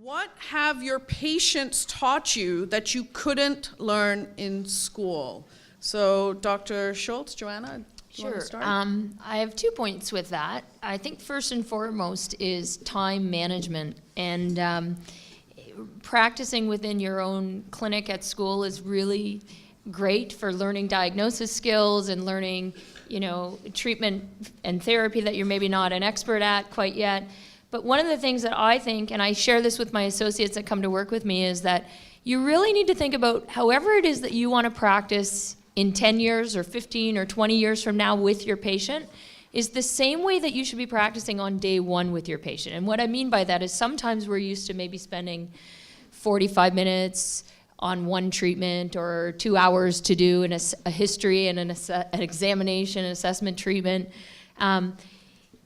What have your patients taught you that you couldn't learn in school? So, Dr. Schultz, Joanna, do you want to start? I have 2 points with that. I think first and foremost is time management. And practicing within your own clinic at school is really great for learning diagnosis skills and learning, treatment and therapy that you're maybe not an expert at quite yet. But one of the things that I think, and I share this with my associates that come to work with me, is that you really need to think about however it is that you want to practice in 10 years or 15 or 20 years from now with your patient is the same way that you should be practicing on day one with your patient. And what I mean by that is sometimes we're used to maybe spending 45 minutes on one treatment or 2 hours to do a history and an examination, an assessment treatment. And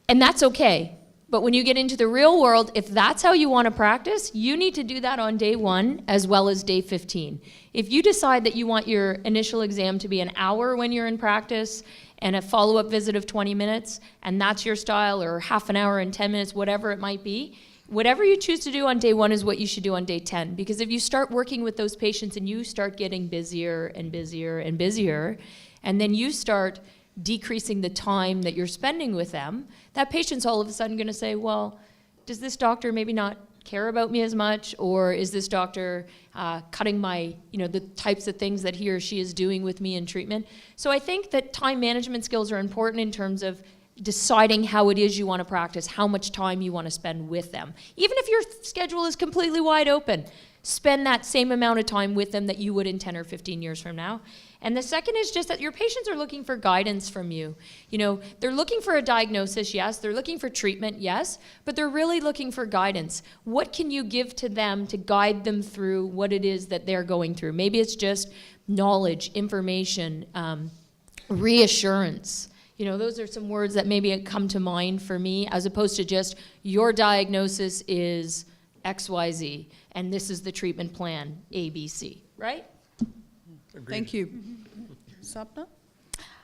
that's okay. But when you get into the real world, if that's how you want to practice, you need to do that on day 1 as well as day 15. If you decide that you want your initial exam to be an hour when you're in practice and a follow-up visit of 20 minutes, and that's your style, or half an hour and 10 minutes, whatever it might be, whatever you choose to do on day 1 is what you should do on day 10. Because if you start working with those patients and you start getting busier and busier and busier, and then you start decreasing the time that you're spending with them, that patient's all of a sudden going to say, well, does this doctor maybe not care about me as much, or is this doctor cutting my, the types of things that he or she is doing with me in treatment? So I think that time management skills are important in terms of deciding how it is you want to practice, how much time you want to spend with them. Even if your schedule is completely wide open, spend that same amount of time with them that you would in 10 or 15 years from now. And the second is just that your patients are looking for guidance from you. They're looking for a diagnosis, yes. They're looking for treatment, yes. But they're really looking for guidance. What can you give to them to guide them through what it is that they're going through? Maybe it's just knowledge, information, reassurance. Those are some words that maybe come to mind for me, as opposed to just your diagnosis is XYZ, and this is the treatment plan, ABC, right? Agreed. Thank you. Sapna?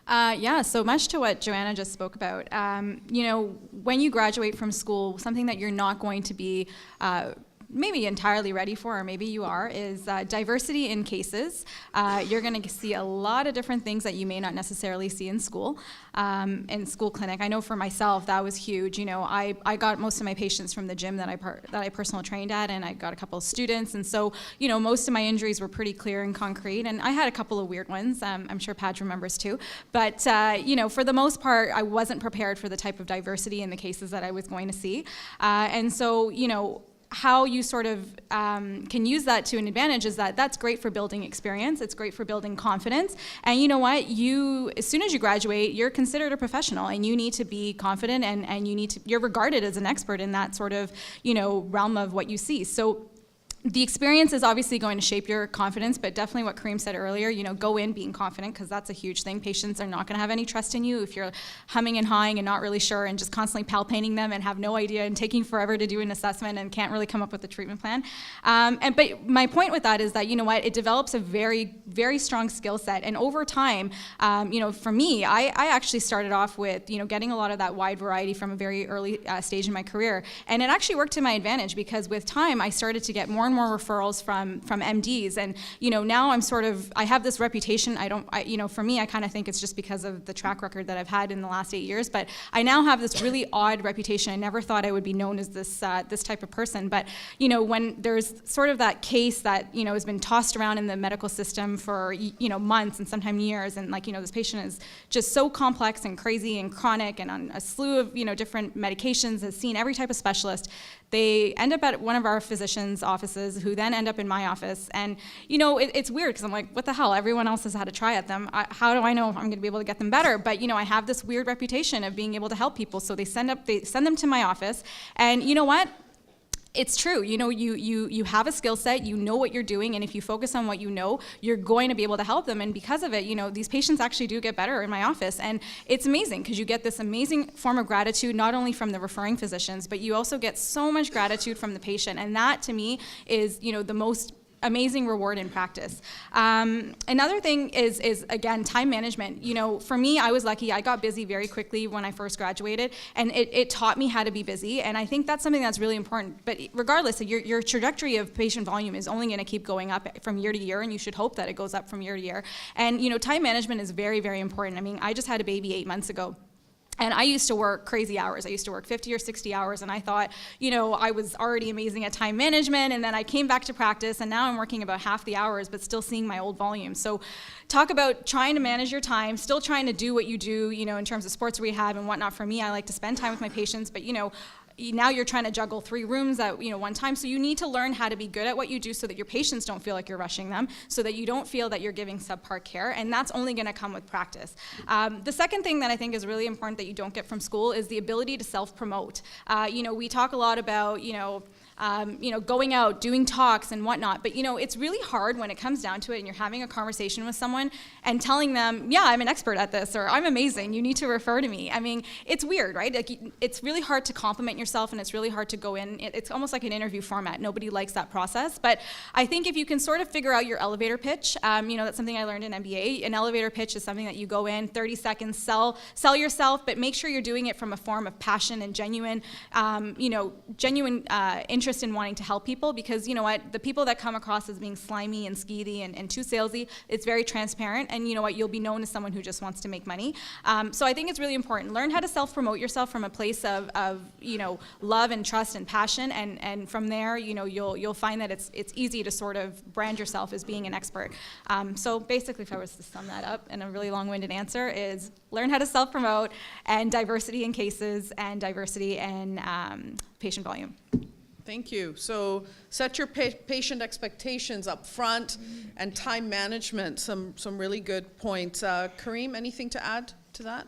Yeah, so much to what Joanna just spoke about. When you graduate from school, something that you're not going to be maybe entirely ready for, or maybe you are, is diversity in cases. You're going to see a lot of different things that you may not necessarily see in school clinic. I know for myself that was huge. I got most of my patients from the gym that I personal trained at, and I got a couple of students, and so most of my injuries were pretty clear and concrete, and I had a couple of weird ones. I'm sure Padge remembers too, but for the most part, I wasn't prepared for the type of diversity in the cases that I was going to see, and so how you sort of can use that to an advantage is that's great for building experience. It's great for building confidence. And you know what? As soon as you graduate, you're considered a professional, and you need to be confident, and you're regarded as an expert in that sort of realm of what you see. So the experience is obviously going to shape your confidence, but definitely what Kareem said earlier, go in being confident, because that's a huge thing. Patients are not going to have any trust in you if you're humming and hawing and not really sure and just constantly palpating them and have no idea and taking forever to do an assessment and can't really come up with a treatment plan. But my point with that is that, it develops a very, very strong skill set. And over time, for me, I actually started off with, getting a lot of that wide variety from a very early stage in my career. And it actually worked to my advantage, because with time, I started to get more and more referrals from MDs, and now I have this reputation. For me, I kind of think it's just because of the track record that I've had in the last 8 years, but I now have this really odd reputation. I never thought I would be known as this type of person, but when there's sort of that case that has been tossed around in the medical system for months and sometimes years, and this patient is just so complex and crazy and chronic and on a slew of different medications, has seen every type of specialist, they end up at one of our physicians' offices, who then end up in my office. And, it's weird, because I'm like, what the hell? Everyone else has had a try at them. How do I know if I'm going to be able to get them better? But, I have this weird reputation of being able to help people. So they send them to my office. And you know what? It's true. You have a skill set, you know what you're doing, and if you focus on what you know, you're going to be able to help them. And because of it, these patients actually do get better in my office. And it's amazing, because you get this amazing form of gratitude, not only from the referring physicians, but you also get so much gratitude from the patient. And that, to me, is, the most amazing reward in practice. Another thing is again, time management. You know, for me, I was lucky. I got busy very quickly when I first graduated, and it taught me how to be busy, and I think that's something that's really important. But regardless, your trajectory of patient volume is only going to keep going up from year to year, and you should hope that it goes up from year to year. And, you know, time management is very, very important. I mean, I just had a baby 8 months ago. And I used to work crazy hours. I used to work 50 or 60 hours, and I thought, you know, I was already amazing at time management, and then I came back to practice, and now I'm working about half the hours, but still seeing my old volume. So talk about trying to manage your time, still trying to do what you do, you know, in terms of sports rehab and whatnot. For me, I like to spend time with my patients, but, you know, now you're trying to juggle 3 rooms at, you know, one time. So you need to learn how to be good at what you do so that your patients don't feel like you're rushing them, so that you don't feel that you're giving subpar care, and that's only going to come with practice. The second thing that I think is really important that you don't get from school is the ability to self-promote. You know, we talk a lot about, you know, going out, doing talks and whatnot. But, you know, it's really hard when it comes down to it and you're having a conversation with someone and telling them, yeah, I'm an expert at this, or I'm amazing, you need to refer to me. I mean, it's weird, right? Like, it's really hard to compliment yourself, and it's really hard to go in. It's almost like an interview format. Nobody likes that process. But I think if you can sort of figure out your elevator pitch, you know, that's something I learned in MBA. An elevator pitch is something that you go in, 30 seconds, sell yourself, but make sure you're doing it from a form of passion and genuine interest in wanting to help people, because, you know what, the people that come across as being slimy and skeevy and too salesy, it's very transparent, and you know what, you'll be known as someone who just wants to make money. So I think it's really important. Learn how to self-promote yourself from a place of you know, love and trust and passion, and from there, you know, you'll find that it's easy to sort of brand yourself as being an expert. So basically, if I was to sum that up in a really long-winded answer, is learn how to self-promote, and diversity in cases, and diversity in patient volume. Thank you. So set your patient expectations up front, and time management, some really good points. Kareem, anything to add to that?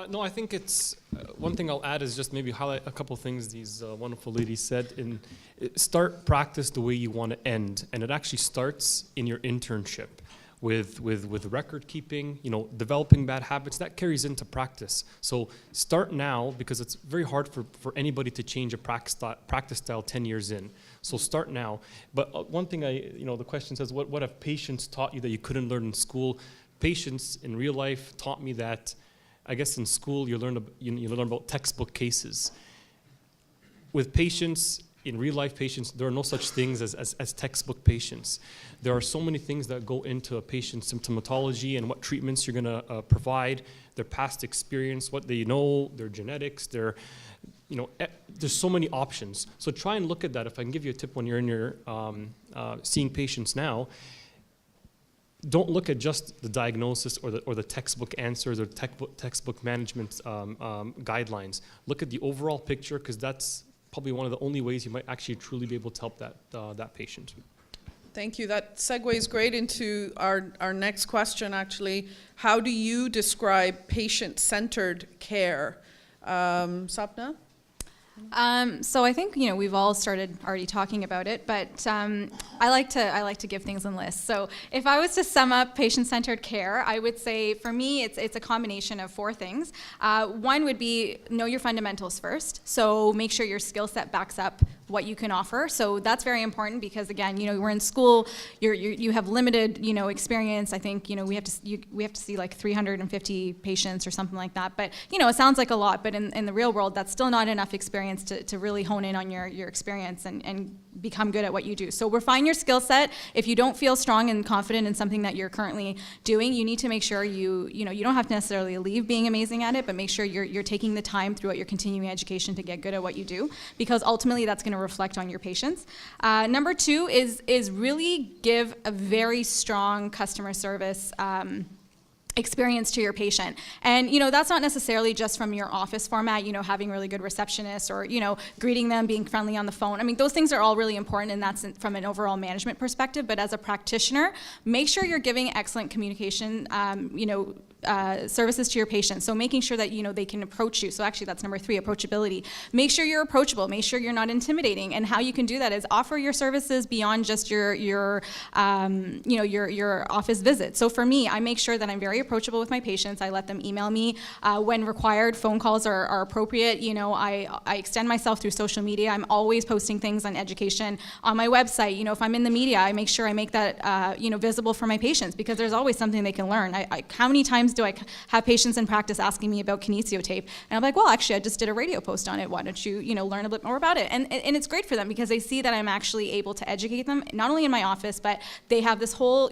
No, I think it's, one thing I'll add is just maybe highlight a couple things these wonderful ladies said. Start practice the way you want to end, and it actually starts in your internship. With record keeping, you know, developing bad habits, that carries into practice. So start now, because it's very hard for anybody to change a practice style 10 years in. So start now. But one thing the question says, what have patients taught you that you couldn't learn in school? Patients in real life taught me that, I guess in school you learn about textbook cases. With patients, in real life patients, there are no such things as textbook patients. There are so many things that go into a patient's symptomatology and what treatments you're going to provide, their past experience, what they know, their genetics, there's so many options. So try and look at that. If I can give you a tip when you're in your seeing patients now, don't look at just the diagnosis or the textbook answers or textbook management guidelines. Look at the overall picture, because that's probably one of the only ways you might actually truly be able to help that patient. Thank you. That segues great into our next question, actually. How do you describe patient-centered care? Sapna? So I think, you know, we've all started already talking about it, but I like to give things in lists. So if I was to sum up patient-centered care, I would say for me it's a combination of 4 things. One would be know your fundamentals first. So make sure your skill set backs up what you can offer. So that's very important, because again, you know, we're in school, you have limited, you know, experience. I think, you know, we have to see like 350 patients or something like that. But, you know, it sounds like a lot, but in the real world, that's still not enough experience to really hone in on your experience and become good at what you do. So refine your skill set. If you don't feel strong and confident in something that you're currently doing, you need to make sure you don't have to necessarily leave being amazing at it, but make sure you're taking the time throughout your continuing education to get good at what you do, because ultimately that's going to reflect on your patients. Number 2 is really give a very strong customer service experience to your patient. And, you know, that's not necessarily just from your office format, you know, having really good receptionists or, you know, greeting them, being friendly on the phone. I mean, those things are all really important, and that's from an overall management perspective. But as a practitioner, make sure you're giving excellent communication, services to your patients. So making sure that, they can approach you. So actually that's number 3, approachability. Make sure you're approachable. Make sure you're not intimidating. And how you can do that is offer your services beyond just your office visit. So for me, I make sure that I'm very approachable with my patients. I let them email me when required. Phone calls are appropriate. I extend myself through social media. I'm always posting things on education on my website. If I'm in the media, I make sure I make that visible for my patients, because there's always something they can learn. How many times do I have patients in practice asking me about kinesio tape? And I'm like, well, actually, I just did a radio post on it. Why don't you, learn a bit more about it? And it's great for them because they see that I'm actually able to educate them, not only in my office, but they have this whole,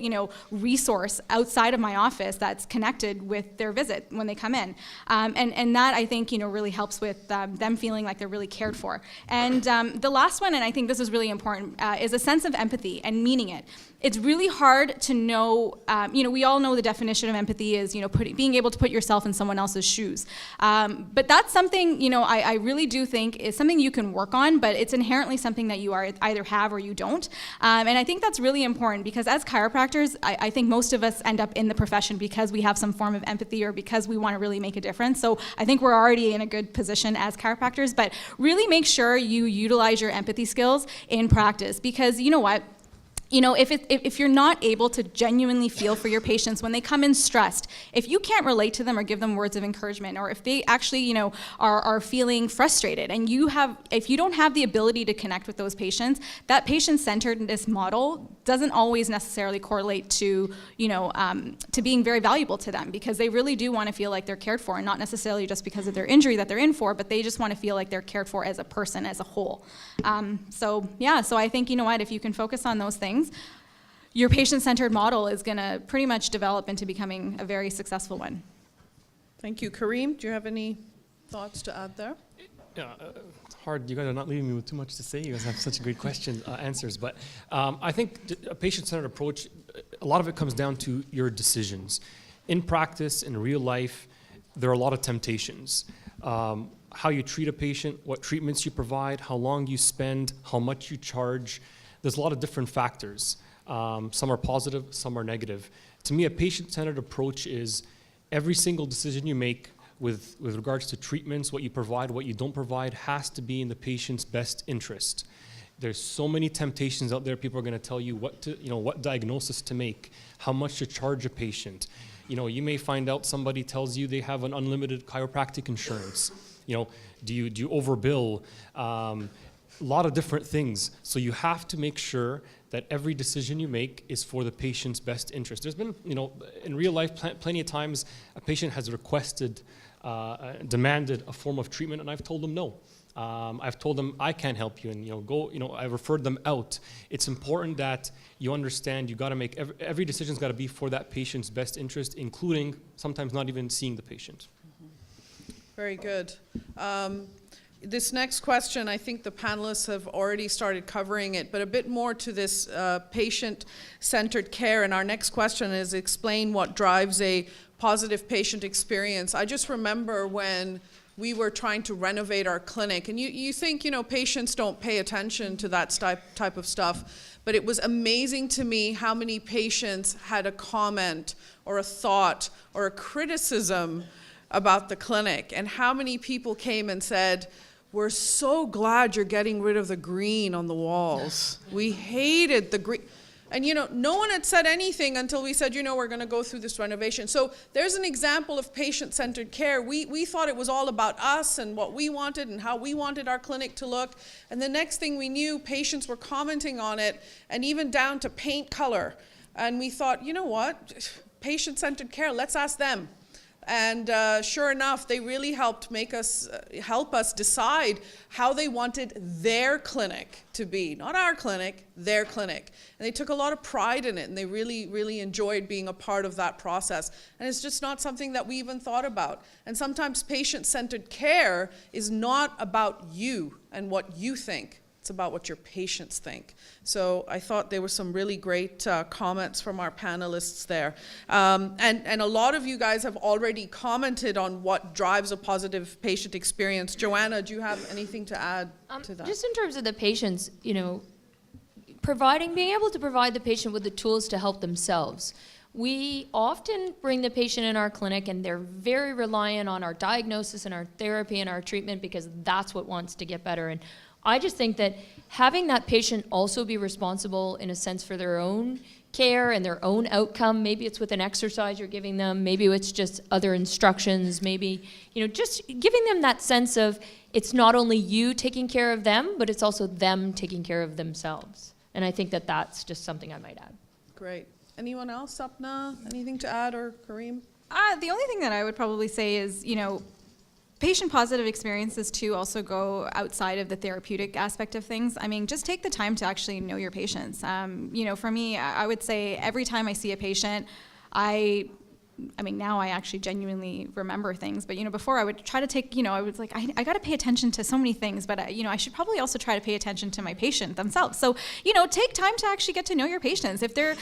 resource outside of my office that's connected with their visit when they come in. And that, I think, really helps with them feeling like they're really cared for. And the last one, and I think this is really important, is a sense of empathy and meaning it. It's really hard to know, we all know the definition of empathy is, being able to put yourself in someone else's shoes. But that's something, I really do think is something you can work on, but it's inherently something that you either have or you don't. And I think that's really important because as chiropractors, I think most of us end up in the profession because we have some form of empathy or because we want to really make a difference. So I think we're already in a good position as chiropractors, but really make sure you utilize your empathy skills in practice because you know what? If you're not able to genuinely feel for your patients when they come in stressed, if you can't relate to them or give them words of encouragement, or if they actually, are feeling frustrated, and if you don't have the ability to connect with those patients, that patient-centeredness model doesn't always necessarily correlate to, to being very valuable to them, because they really do want to feel like they're cared for, and not necessarily just because of their injury that they're in for, but they just want to feel like they're cared for as a person, as a whole. So I think, if you can focus on those things, your patient-centered model is going to pretty much develop into becoming a very successful one. Thank you. Kareem, do you have any thoughts to add there? Yeah, it's hard. You guys are not leaving me with too much to say. You guys have such great answers. But I think a patient-centered approach, a lot of it comes down to your decisions. In practice, in real life, there are a lot of temptations. How you treat a patient, what treatments you provide, how long you spend, how much you charge. There's a lot of different factors. Some are positive, some are negative. To me, a patient-centered approach is every single decision you make with regards to treatments, what you provide, what you don't provide, has to be in the patient's best interest. There's so many temptations out there. People are going to tell you what diagnosis to make, how much to charge a patient. You may find out somebody tells you they have an unlimited chiropractic insurance. Do you overbill? A lot of different things. So you have to make sure that every decision you make is for the patient's best interest. There's been, in real life, plenty of times a patient has requested, demanded a form of treatment, and I've told them no. I've told them I can't help you, and go. I referred them out. It's important that you understand you got to make every decision's got to be for that patient's best interest, including sometimes not even seeing the patient. Very good. This next question, I think the panelists have already started covering it, but a bit more to this patient-centered care. And our next question is explain what drives a positive patient experience. I just remember when we were trying to renovate our clinic, and you think, patients don't pay attention to that type of stuff, but it was amazing to me how many patients had a comment or a thought or a criticism about the clinic, and how many people came and said, "We're so glad you're getting rid of the green on the walls. We hated the green." And no one had said anything until we said, we're going to go through this renovation. So there's an example of patient-centered care. We thought it was all about us and what we wanted and how we wanted our clinic to look. And the next thing we knew, patients were commenting on it, and even down to paint color. And we thought, patient-centered care, let's ask them. And sure enough, they really helped help us decide how they wanted their clinic to be. Not our clinic, their clinic. And they took a lot of pride in it, and they really, really enjoyed being a part of that process. And it's just not something that we even thought about. And sometimes patient-centered care is not about you and what you think. It's about what your patients think. So I thought there were some really great comments from our panelists there. And a lot of you guys have already commented on what drives a positive patient experience. Joanna, do you have anything to add to that? Just in terms of the patients, being able to provide the patient with the tools to help themselves. we often bring the patient in our clinic and they're very reliant on our diagnosis and our therapy and our treatment because that's what wants to get better. And I just think that having that patient also be responsible in a sense for their own care and their own outcome, maybe it's with an exercise you're giving them, maybe it's just other instructions, maybe, just giving them that sense of it's not only you taking care of them, but it's also them taking care of themselves. And I think that that's just something I might add. Great. Anyone else? Sapna, anything to add, or Kareem? The only thing that I would probably say is, patient-positive experiences too also go outside of the therapeutic aspect of things. I mean, just take the time to actually know your patients. For me, I would say every time I see a patient, now I actually genuinely remember things, but, before I would try to take, I was like, I got to pay attention to so many things, but, I should probably also try to pay attention to my patient themselves. So, take time to actually get to know your patients. If they're,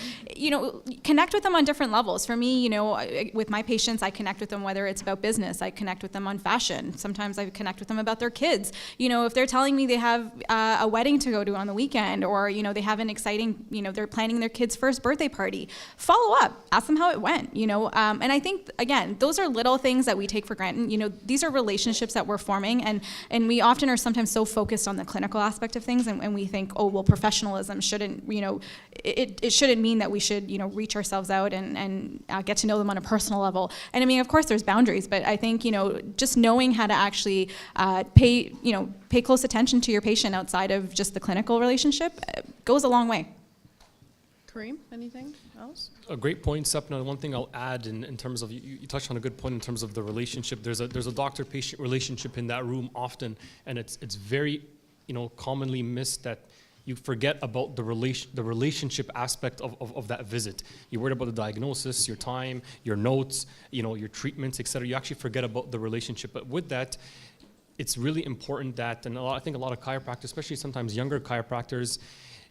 connect with them on different levels. For me, with my patients, I connect with them whether it's about business, I connect with them on fashion. Sometimes I connect with them about their kids. If they're telling me they have a wedding to go to on the weekend, or, they have an exciting, they're planning their kid's first birthday party, follow up, ask them how it went, and I think, again, those are little things that we take for granted. These are relationships that we're forming, and we often are sometimes so focused on the clinical aspect of things, and we think, oh, well, professionalism shouldn't, it shouldn't mean that we should, reach ourselves out and get to know them on a personal level. And I mean, of course, there's boundaries, but I think, just knowing how to actually pay close attention to your patient outside of just the clinical relationship goes a long way. Kareem, anything else? A great point, Sapna. One thing I'll add in terms of, you touched on a good point in terms of the relationship. There's a doctor-patient relationship in that room often, and it's very, commonly missed that you forget about the relationship aspect of that visit. You're worried about the diagnosis, your time, your notes, your treatments, etc. You actually forget about the relationship. But with that, it's really important that, and I think a lot of chiropractors, especially sometimes younger chiropractors,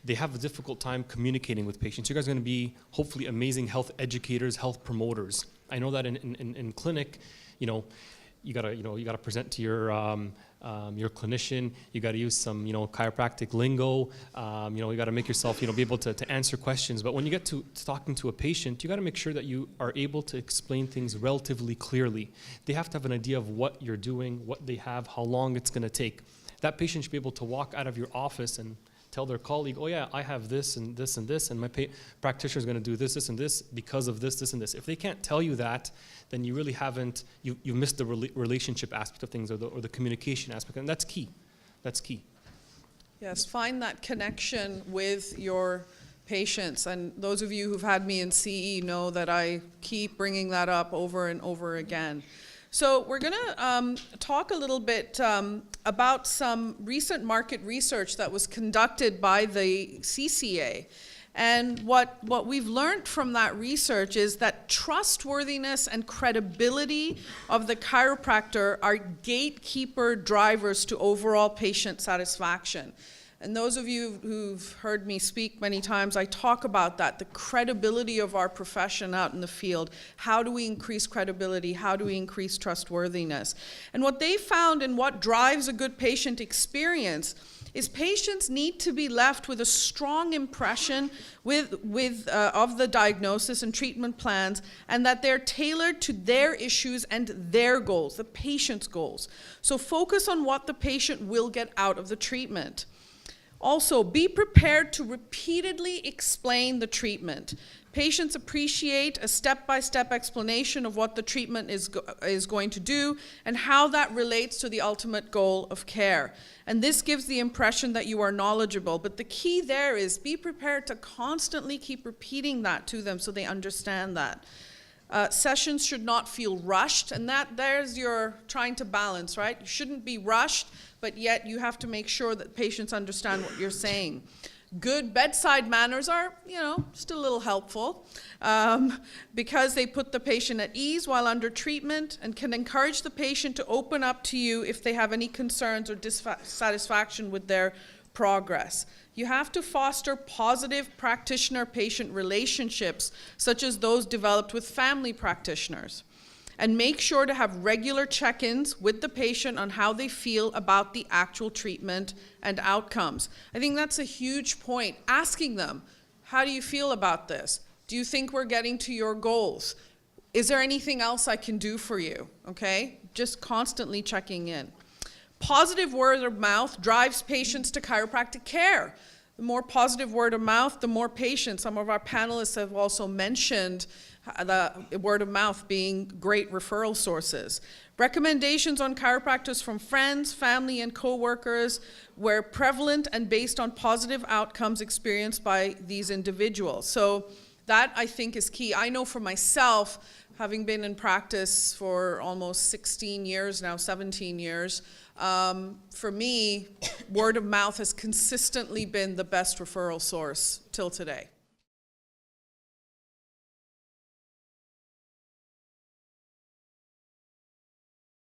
they have a difficult time communicating with patients. You guys are going to be hopefully amazing health educators, health promoters. I know that in clinic, you gotta present to your clinician. You gotta use some chiropractic lingo. You gotta make yourself be able to answer questions. But when you get to talking to a patient, you gotta make sure that you are able to explain things relatively clearly. They have to have an idea of what you're doing, what they have, how long it's gonna take. That patient should be able to walk out of your office and tell their colleague, oh yeah, I have this and this and this, and my practitioner is going to do this, this, and this because of this, this, and this. If they can't tell you that, then you really haven't, you missed the relationship aspect of things, or the communication aspect, and that's key. That's key. Yes, find that connection with your patients. And those of you who've had me in CE know that I keep bringing that up over and over again. So we're going to talk a little bit about some recent market research that was conducted by the CCA. And what we've learned from that research is that trustworthiness and credibility of the chiropractor are gatekeeper drivers to overall patient satisfaction. And those of you who've heard me speak many times, I talk about that, the credibility of our profession out in the field. How do we increase credibility? How do we increase trustworthiness? And what they found and what drives a good patient experience is patients need to be left with a strong impression of the diagnosis and treatment plans, and that they're tailored to their issues and their goals, the patient's goals. So focus on what the patient will get out of the treatment. Also, be prepared to repeatedly explain the treatment. Patients appreciate a step-by-step explanation of what the treatment is going to do and how that relates to the ultimate goal of care. And this gives the impression that you are knowledgeable. But the key there is be prepared to constantly keep repeating that to them so they understand that. Sessions should not feel rushed, and there's your trying to balance, right? You shouldn't be rushed, but yet you have to make sure that patients understand what you're saying. Good bedside manners are, still a little helpful because they put the patient at ease while under treatment and can encourage the patient to open up to you if they have any concerns or dissatisfaction with their progress. You have to foster positive practitioner-patient relationships, such as those developed with family practitioners. And make sure to have regular check-ins with the patient on how they feel about the actual treatment and outcomes. I think that's a huge point. Asking them, how do you feel about this? Do you think we're getting to your goals? Is there anything else I can do for you? Okay? Just constantly checking in. Positive word of mouth drives patients to chiropractic care. The more positive word of mouth, the more patients. Some of our panelists have also mentioned the word of mouth being great referral sources. Recommendations on chiropractors from friends, family, and coworkers were prevalent and based on positive outcomes experienced by these individuals. So that, I think, is key. I know for myself, having been in practice for almost 16 years now, 17 years, for me, word of mouth has consistently been the best referral source till today.